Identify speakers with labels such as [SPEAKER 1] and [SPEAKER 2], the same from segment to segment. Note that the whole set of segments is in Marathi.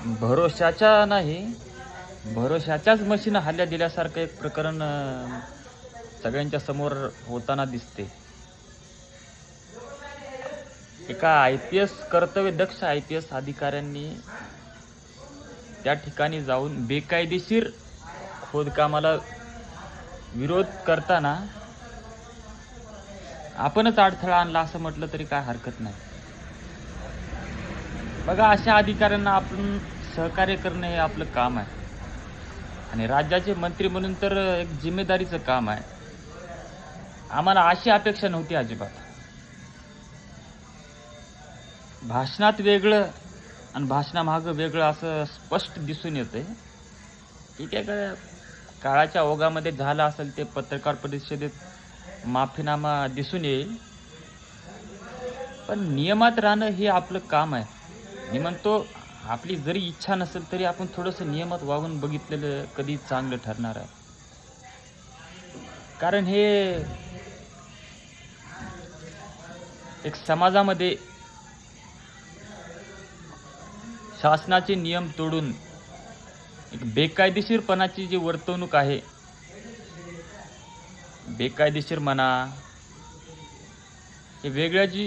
[SPEAKER 1] भरोशाच्या नाही, भरोशाच्याच मशीन हल्ल्या दिल्यासारखं एक प्रकरण सगळ्यांच्या समोर होताना दिसते. एका IPS कर्तव्यदक्ष IPS अधिकाऱ्यांनी त्या ठिकाणी जाऊन बेकायदेशीर खोदकामाला विरोध करताना आपणच अडथळा आणला असं म्हटलं तरी काय हरकत नाही. बघा, अशा अधिकाऱ्यांना आपण सहकार्य करणं हे आपलं काम आहे आणि राज्याचे मंत्री म्हणून तर एक जिम्मेदारीचं काम आहे. आम्हाला अशी अपेक्षा नव्हती अजिबात. भाषणात वेगळं आणि भाषणामागं वेगळं असं स्पष्ट दिसून येतंय. ठीक आहे का, काळाच्या ओघामध्ये झालं असेल ते पत्रकार परिषदेत माफीनामा दिसून येईल, पण नियमात राहणं हे आपलं काम आहे. मी म्हणतो, आपली जरी इच्छा नसेल तरी आपण थोडंसं नियमात वागून बघितलेलं कधी चांगलं ठरणार आहे. कारण हे एक समाजामध्ये शासनाचे नियम तोडून एक बेकायदेशीरपणाची जी वर्तवणूक आहे, बेकायदेशीर म्हणा, हे वेगळ्या जी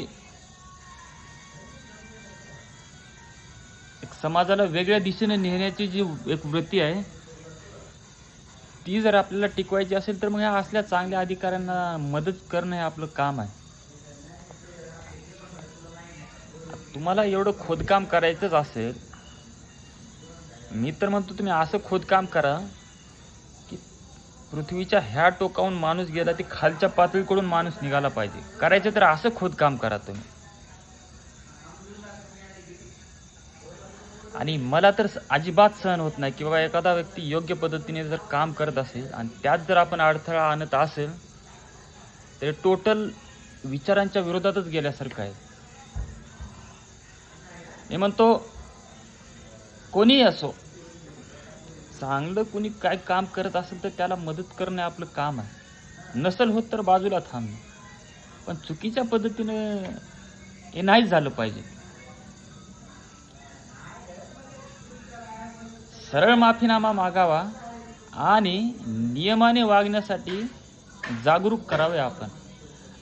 [SPEAKER 1] एक समाजाला वेगळ्या दिशेने नेण्याची जी एक वृत्ती आहे, ती जर आपल्याला टिकवायची असेल तर मग ह्या असल्या चांगल्या अधिकाऱ्यांना मदत करणं हे आपलं काम आहे. तुम्हाला एवढं खोदकाम करायचंच असेल, मी तर म्हणतो तुम्ही असं खोदकाम करा की पृथ्वीच्या ह्या टोकाहून माणूस गेला ती खालच्या पातळीकडून माणूस निघाला पाहिजे. करायचं तर असं खोदकाम करा तुम्ही. आणि मला तर अजिबात सहन होत नाही की बाबा एखादा व्यक्ती योग्य पद्धतीने जर काम करत असेल आणि त्यात जर आपण अडथळा आणत असेल तर टोटल विचारांच्या विरोधातच गेल्यासारखं आहे. मी म्हणतो, कोणीही असो, चांगलं कोणी काय काम करत असेल तर त्याला मदत करणे आपलं काम आहे. नसेल होत तर बाजूला थांबणे, पण चुकीच्या पद्धतीनं हे नाहीच झालं पाहिजे. सरळ माफीनामा मागावा आणि नियमाने वागण्यासाठी जागरूक करावे आपण.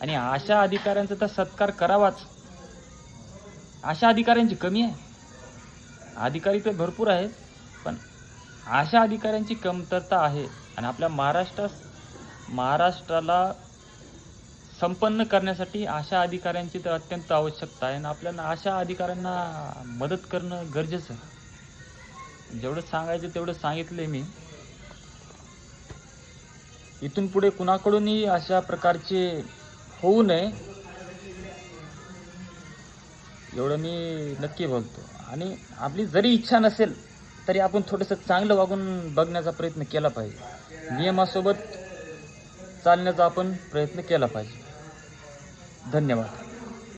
[SPEAKER 1] आणि अशा अधिकाऱ्यांचा तर सत्कार करावाच. अशा अधिकाऱ्यांची कमी आहे? अधिकारी तर भरपूर आहेत, पण अशा अधिकाऱ्यांची कमतरता आहे. आणि आपल्या महाराष्ट्राला संपन्न करण्यासाठी अशा अधिकाऱ्यांची तर अत्यंत आवश्यकता आहे आणि आपल्याला अशा अधिकाऱ्यांना मदत करणं गरजेचं आहे. जेवढं सांगायचं तेवढं सांगितलंय मी. इथून पुढे कुणाकडूनही अशा प्रकारचे होऊ नये एवढं मी नक्की बोलतो. आणि आपली जरी इच्छा नसेल तरी आपण थोडंसं चांगलं वागून बघण्याचा प्रयत्न केला पाहिजे. नियमासोबत चालण्याचा आपण प्रयत्न केला पाहिजे. धन्यवाद.